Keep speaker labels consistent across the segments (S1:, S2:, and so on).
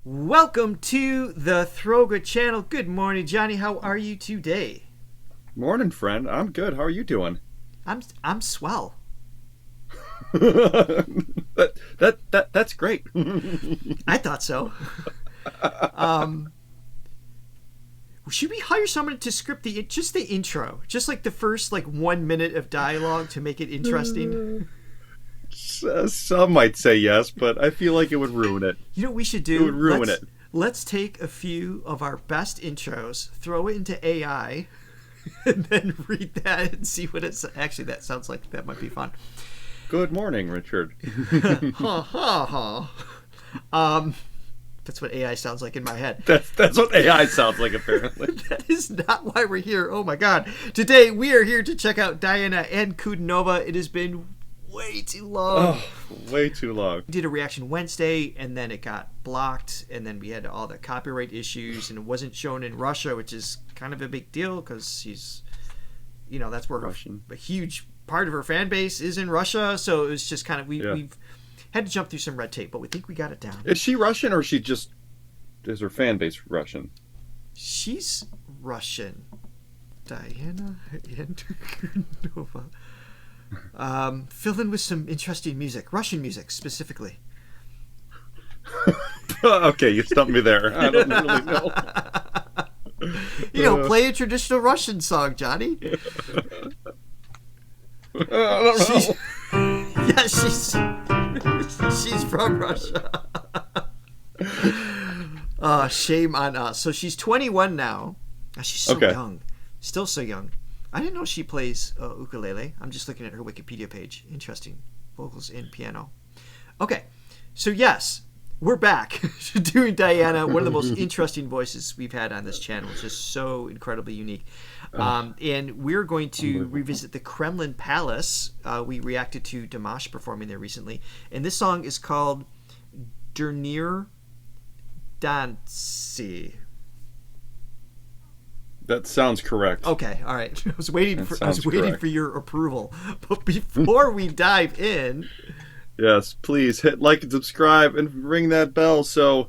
S1: Welcome to the Throga channel. Good morning, Johnny. How are you today?
S2: Morning, friend. I'm good. How are you doing?
S1: I'm swell.
S2: That's great.
S1: I thought so. Should we hire someone to script the intro, just like the first 1 minute of dialogue to make it interesting?
S2: Some might say yes, but I feel like it would ruin it.
S1: You know what we should do?
S2: It would ruin it.
S1: Let's take a few of our best intros, throw it into AI, and then read that and see what it's actually. That sounds like that might be fun.
S2: Good morning, Richard.
S1: Ha ha ha. That's what AI sounds like in my head.
S2: That's what AI sounds like, apparently.
S1: That is not why we're here. Oh my god. Today we are here to check out Diana Ankudinova. It has been way too long.
S2: Oh, way too long.
S1: We did a reaction Wednesday, and then it got blocked, and then we had all the copyright issues, and it wasn't shown in Russia, which is kind of a big deal because she's, that's where a huge part of her fan base is in Russia. So it was just kind of we've had to jump through some red tape, but we think we got it down.
S2: Is she Russian, or is her fan base Russian?
S1: She's Russian. Diana Ankudinova. Fill in with some interesting music, Russian music specifically.
S2: Okay, you stumped me there. I don't really know.
S1: Play a traditional Russian song, Johnny.
S2: I don't know.
S1: Yeah, she's from Russia. Shame on us. So she's 21 now. She's so young, still so young. I didn't know she plays ukulele. I'm just looking at her Wikipedia page. Interesting. Vocals and piano. Okay. So yes, we're back doing Diana, one of the most interesting voices we've had on this channel. It's just so incredibly unique. And we're going to revisit the Kremlin Palace. We reacted to Dimash performing there recently. And this song is called Dernière danse.
S2: That sounds correct.
S1: Okay, all right. I was waiting for your approval. But before we dive in,
S2: yes, please hit like and subscribe and ring that bell so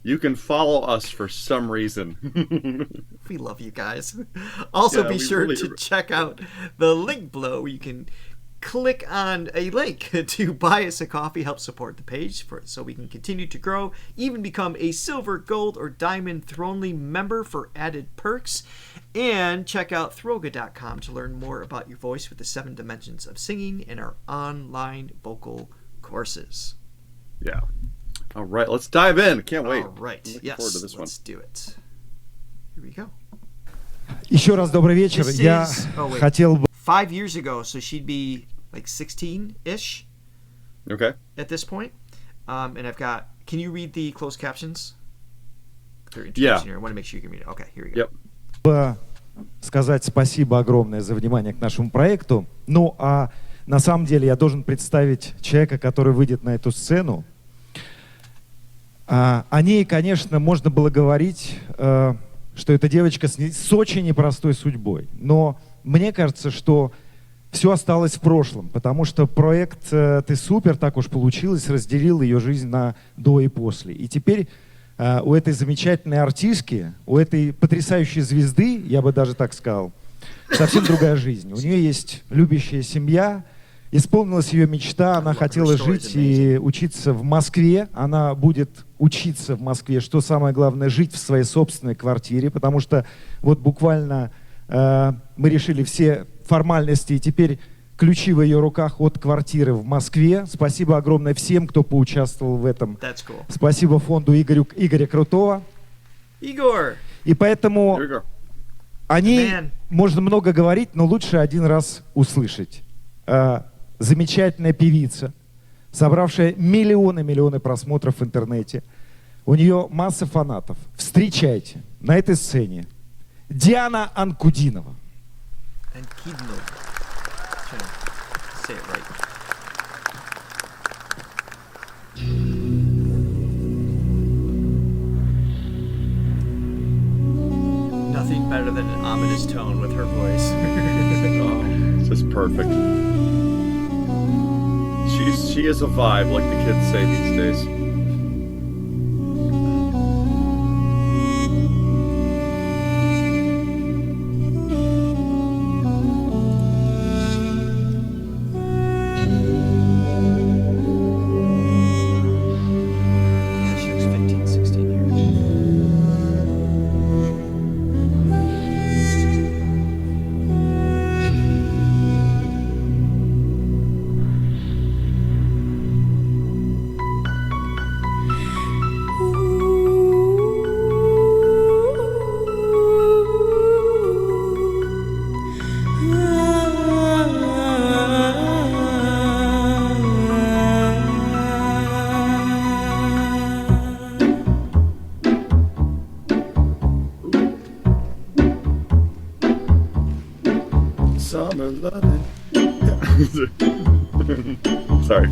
S2: you can follow us for some reason.
S1: We love you guys. Also, be sure to check out the link below where you can click on a link to buy us a coffee, help support the page so we can continue to grow, even become a silver, gold, or diamond Thronely member for added perks, and check out Throga.com to learn more about your voice with the 7 dimensions of singing and our online vocal courses.
S2: Yeah. All right, let's dive in. Can't wait.
S1: All right.
S2: Looking forward to this one.
S1: Let's do it. Here we go.
S3: Еще раз добрый вечер. Я хотел бы
S1: 5 years ago, so she'd be like 16-ish.
S2: Okay.
S1: At this point. And I've got, can you read the closed captions? They're
S2: Yeah.
S1: Here. I want to make sure you can read it. Okay, here we go.
S2: Yep.
S3: сказать спасибо огромное за внимание к нашему проекту. Ну, а на самом деле я должен представить человека, который выйдет на эту сцену. О ней, конечно, можно было говорить, что эта девочка с очень непростой судьбой. Но мне кажется, что все осталось в прошлом, потому что проект «Ты супер», так уж получилось, разделил ее жизнь на до и после. И теперь у этой замечательной артистки, у этой потрясающей звезды, я бы даже так сказал, совсем другая жизнь. У нее есть любящая семья, исполнилась ее мечта, она хотела жить и учиться в Москве, она будет учиться в Москве, что самое главное, жить в своей собственной квартире, потому что вот буквально мы решили все формальности, и теперь ключи в ее руках от квартиры в Москве. Спасибо огромное всем, кто поучаствовал в этом.
S1: Cool.
S3: Спасибо фонду Игоря Крутого.
S1: Игорь!
S3: И поэтому о ней можно много говорить, но лучше один раз услышать. Замечательная певица, собравшая миллионы просмотров в интернете. У нее масса фанатов. Встречайте на этой сцене Диана Анкудинова.
S1: Say it right. Nothing better than an ominous tone with her voice.
S2: Oh, it's just perfect. She is a vibe, like the kids say these days. Sorry.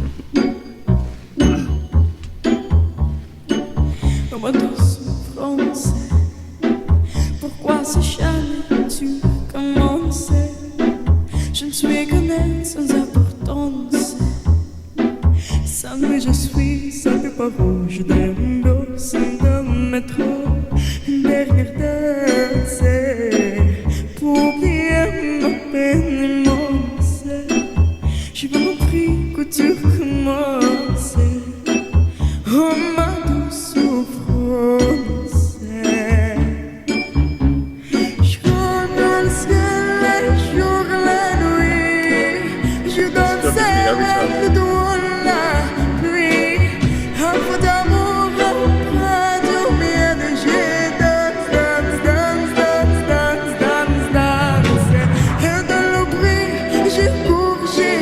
S4: Ma douce France, pourquoi si jamais tu commençais? Je ne suis qu'un être sans importance. Samedi je suis un peu par rouge d'un dos d'un métro, une dernière danse pour oublier ma peine immense. J'ai pas compris que tu commençais. Oh ma douce souffrance, je connais le ciel, les jours, la nuit. Je danse avec toi la pluie. Un peu d'amour auprès du bien de je danse, danse, danse, danse, danse, danse, danse. Et dans le bruit, je cours, j'ai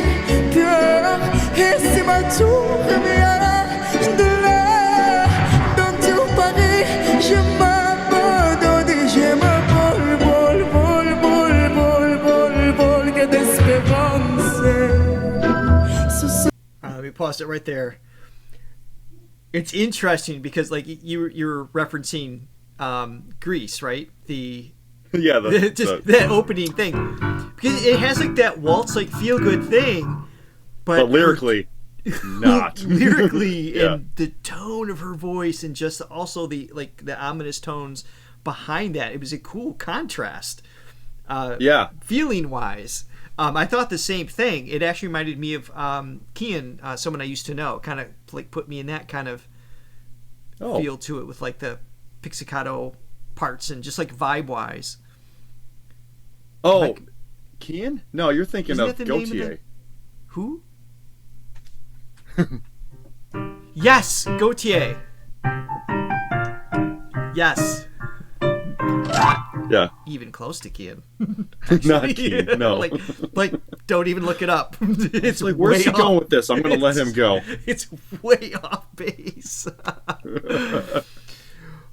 S4: peur. Et c'est ma tour, mais de là dont tu parais, je m'abandonne et je me vol, que d'espérance.
S1: Let me pause it right there. It's interesting because, like, you're referencing Grease, right? That opening thing, because it has like that waltz, like feel good thing,
S2: but lyrically. Not
S1: lyrically,
S2: yeah.
S1: And the tone of her voice, and just also the ominous tones behind that. It was a cool contrast. Feeling wise, I thought the same thing. It actually reminded me of Kian, someone I used to know. Kind of like put me in that kind of feel to it, with like the pizzicato parts and just like vibe wise.
S2: Oh, like, Kian? No, you're thinking of Gautier.
S1: Who? Yes, Gautier. Yes.
S2: Yeah.
S1: Even close to Kian.
S2: Not Kian, no.
S1: like, don't even look it up. It's
S2: like, where's he going with this? I'm going to let him go.
S1: It's way off base.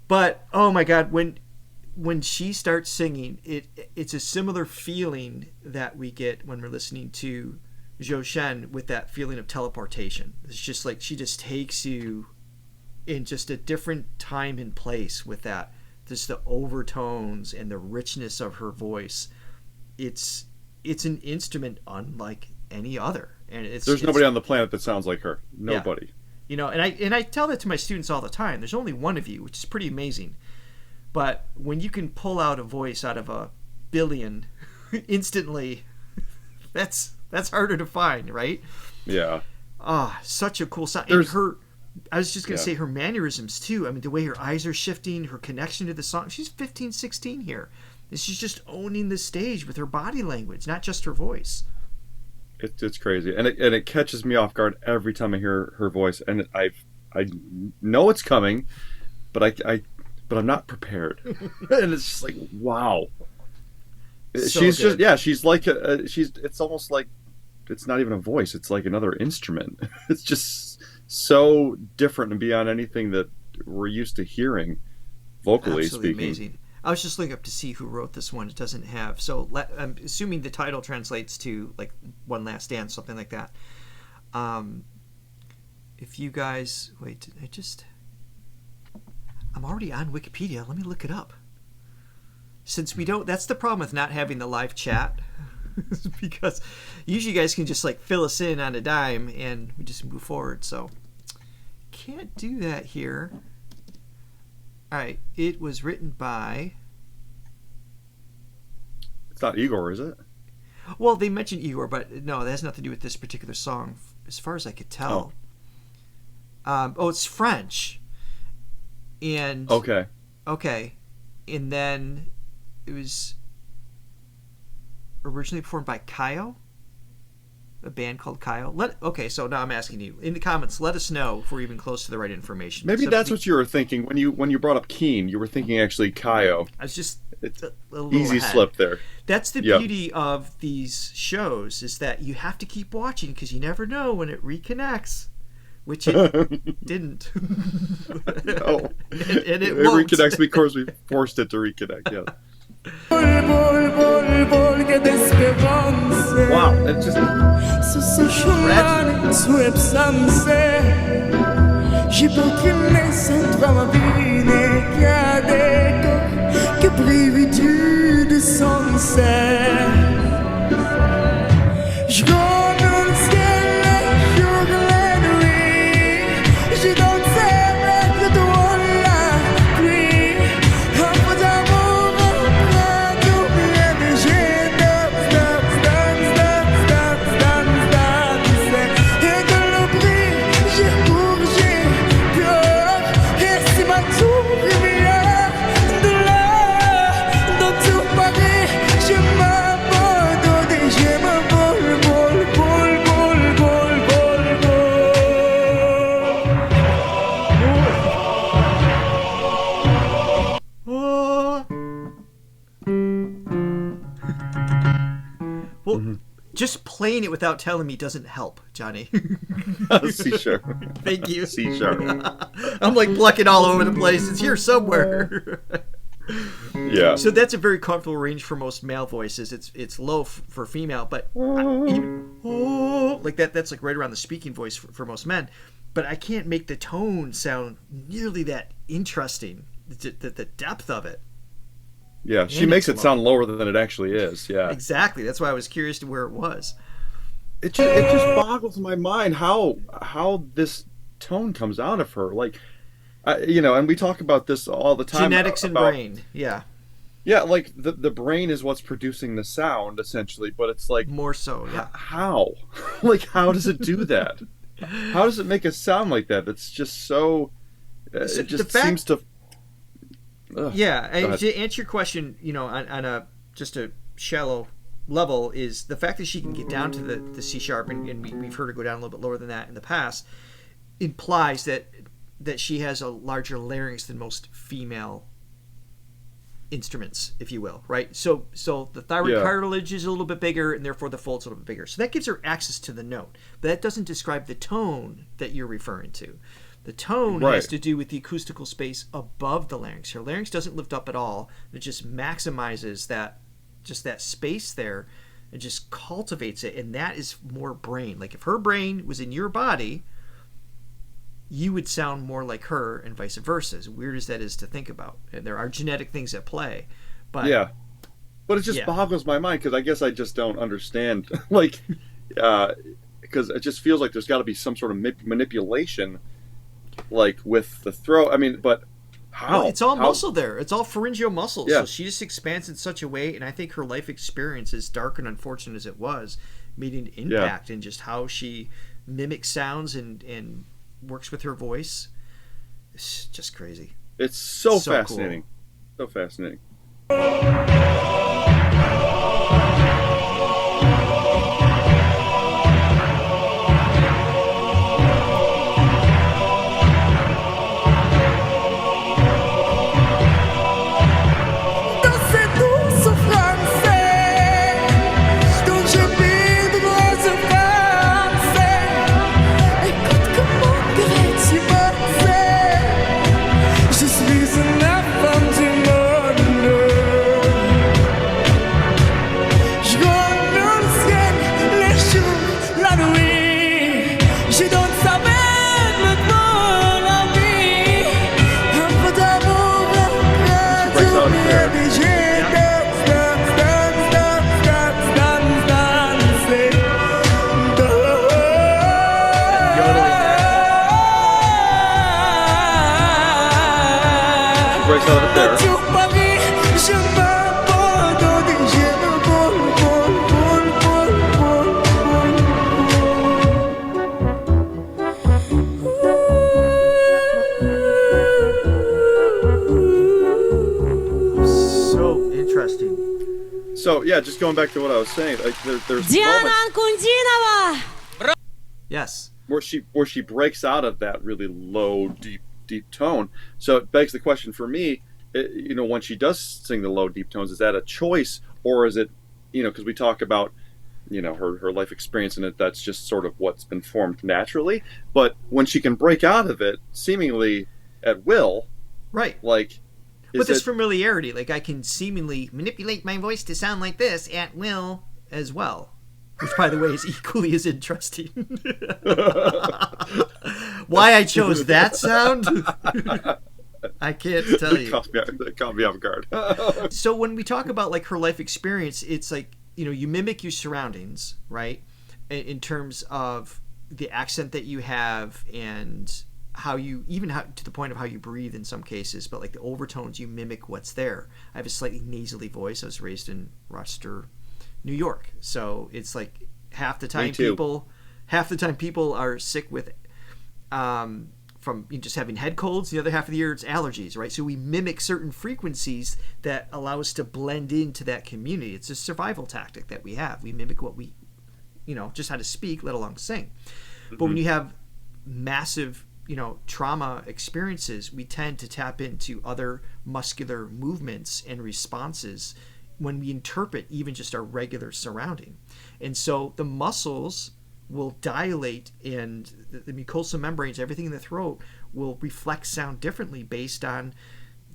S1: But, oh my God, when she starts singing, it's a similar feeling that we get when we're listening to Zhou Shen, with that feeling of teleportation. It's just like she just takes you in just a different time and place with that. Just the overtones and the richness of her voice. It's an instrument unlike any other, and there's
S2: nobody on the planet that sounds like her. Nobody.
S1: Yeah. You know, and I tell that to my students all the time. There's only one of you, which is pretty amazing. But when you can pull out a voice out of a billion instantly, that's harder to find, right?
S2: Yeah.
S1: Such a cool sound. And I was just going to say her mannerisms too. I mean, the way her eyes are shifting, her connection to the song. She's 15, 16 here. And she's just owning the stage with her body language, not just her voice.
S2: It's crazy. And it catches me off guard every time I hear her voice. And I know it's coming, but I'm not prepared. And it's just like, wow. So she's good. She's like it's almost like it's not even a voice, it's like another instrument. It's just so different and beyond anything that we're used to hearing vocally.
S1: Absolutely
S2: speaking.
S1: Amazing. I was just looking up to see who wrote this one. It doesn't have, so I'm assuming the title translates to like One Last Dance, something like that. If you guys wait, I'm already on Wikipedia. Let me look it up. Since we don't, that's the problem with not having the live chat, because usually you guys can just like fill us in on a dime and we just move forward. So can't do that here. All right, it was written by.
S2: It's not Igor, is it?
S1: Well, they mentioned Igor, but no, that has nothing to do with this particular song, as far as I could tell. It's French. And
S2: okay,
S1: and then it was originally performed by Kaio, a band called Kaio. So now I'm asking you in the comments. Let us know if we're even close to the right information.
S2: Maybe that's what you were thinking when you brought up Keen. You were thinking actually Kaio.
S1: I was just
S2: it's
S1: a little
S2: easy
S1: ahead.
S2: Slip there.
S1: That's the beauty of these shows, is that you have to keep watching because you never know when it reconnects. Which it didn't.
S2: No.
S1: and it
S2: reconnects because we forced it to reconnect, yeah. Wow, it's just
S4: J'ai porté centro ma vine che brividi de sunset. Je rentre dans le ciel et j'ouvre la nuit. Je danse avec toi la pluie. Un peu d'amour, un peu d'oublier. Mais je danse. Et de l'oubli, j'ai bougé. Et si ma tour lumière de là, dans tout Paris, je m'abandonne et je m'envole, vol, vol, vol, vol, vol,
S1: Well, just playing it without telling me doesn't help, Johnny.
S2: C sharp.
S1: Thank you.
S2: C sharp.
S1: I'm like plucking all over the place. It's here somewhere.
S2: Yeah.
S1: So that's a very comfortable range for most male voices. It's low for female, but even, like that's like right around the speaking voice for most men. But I can't make the tone sound nearly that interesting. The depth of it.
S2: Yeah, she
S1: And
S2: makes
S1: it's
S2: it sound lower than it actually is. Yeah.
S1: Exactly. That's why I was curious to where it was.
S2: It just boggles my mind how this tone comes out of her. Like, and we talk about this all the time.
S1: Genetics and brain. Yeah.
S2: Yeah, like the brain is what's producing the sound essentially, but it's like
S1: More so, yeah.
S2: how? Like, how does it do that? How does it make a sound like that? That's just so. It just seems to.
S1: Yeah,
S2: Go
S1: and
S2: ahead.
S1: to answer your question, on a just a shallow level, is the fact that she can get down to the C sharp, and we've heard her go down a little bit lower than that in the past, implies that she has a larger larynx than most female instruments, if you will, right? So the thyroid cartilage is a little bit bigger, and therefore the fold's a little bit bigger. So that gives her access to the note, but that doesn't describe the tone that you're referring to. The tone has to do with the acoustical space above the larynx. Her larynx doesn't lift up at all. It just maximizes that space there and just cultivates it. And that is more brain. Like if her brain was in your body, you would sound more like her and vice versa. As weird as that is to think about. And there are genetic things at play. But
S2: yeah. But it just boggles my mind because I guess I just don't understand. Like, because it just feels like there's got to be some sort of manipulation, like with the throat. I mean, but how?
S1: Well, it's all muscle there. It's all pharyngeal muscle.
S2: Yeah.
S1: So she just expands in such a way, and I think her life experience, as dark and unfortunate as it was, made an impact in just how she mimics sounds and works with her voice. It's just crazy.
S2: It's so fascinating. Cool. So fascinating. So yeah, just going back to what I was saying, like there's
S5: Diana Ankudinova.
S1: Yes.
S2: Where she breaks out of that really low, deep tone. So it begs the question for me, when she does sing the low, deep tones, is that a choice, or is it, because we talk about, her life experience and that's just sort of what's been formed naturally. But when she can break out of it, seemingly at will,
S1: right?
S2: Like,
S1: But there's familiarity. Like I can seemingly manipulate my voice to sound like this at will as well. Which, by the way, is equally as interesting. Why I chose that sound, I can't tell you.
S2: It caught me off guard.
S1: So when we talk about like her life experience, it's like, you know, you mimic your surroundings, right? In terms of the accent that you have and how you, even how, to the point of how you breathe in some cases, but like the overtones, you mimic what's there. I have a slightly nasally voice. I was raised in Rochester, New York, so it's like half the time people are sick with from just having head colds. The other half of the year it's allergies, right? So we mimic certain frequencies that allow us to blend into that community. It's a survival tactic that we have. We mimic what we, you know, just how to speak, let alone sing. But when you have massive, you know, trauma experiences, we tend to tap into other muscular movements and responses when we interpret even just our regular surrounding. And so the muscles will dilate, and the mucosal membranes, everything in the throat, will reflect sound differently based on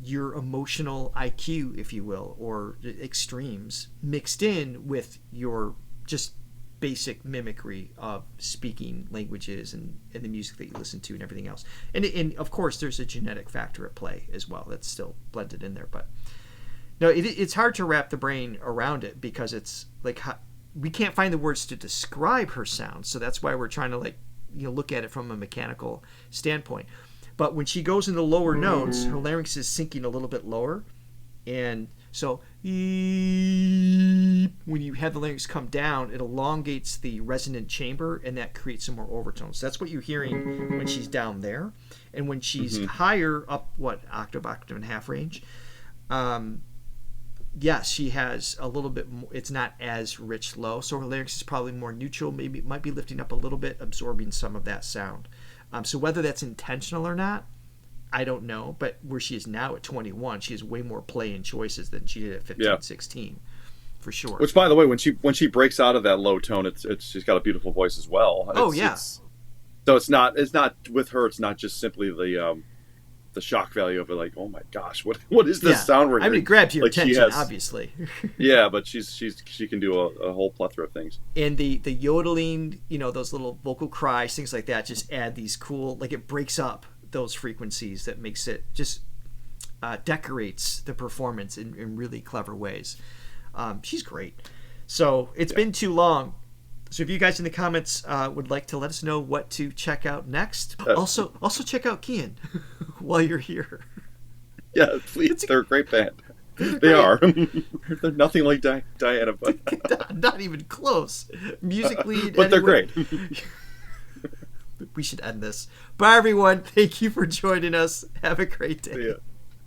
S1: your emotional IQ, if you will, or extremes mixed in with your just basic mimicry of speaking languages and the music that you listen to and everything else. And of course there's a genetic factor at play as well that's still blended in there. But no, it's hard to wrap the brain around it because it's like we can't find the words to describe her sound. So that's why we're trying to, like, you know, look at it from a mechanical standpoint. But when she goes into lower notes, her larynx is sinking a little bit lower. And so when you have the larynx come down, it elongates the resonant chamber, and that creates some more overtones. So that's what you're hearing when she's down there. And when she's higher, up, octave and a half range, yes, she has a little bit more, it's not as rich low, so her larynx is probably more neutral, maybe it might be lifting up a little bit, absorbing some of that sound. So whether that's intentional or not, I don't know, but where she is now at 21, she has way more play and choices than she did at 15, 16, for sure.
S2: Which, by the way, when she breaks out of that low tone, it's she's got a beautiful voice as well. So it's not with her, it's not just simply the shock value of it, like, oh my gosh, what is this sound we're hearing?
S1: I mean, it grabs your
S2: like
S1: attention, obviously.
S2: Yeah, but she can do a whole plethora of things.
S1: And the yodeling, you know, those little vocal cries, things like that, just add these cool, like, it breaks up those frequencies that makes it just decorates the performance in really clever ways. She's great. So it's been too long. So if you guys in the comments would like to let us know what to check out next, also check out Kian while you're here.
S2: Yeah, please. They're a great band. They are. They're nothing like Diana, but
S1: not even close musically.
S2: But they're great.
S1: We should end this. Bye, everyone. Thank you for joining us. Have a great day.
S2: See ya.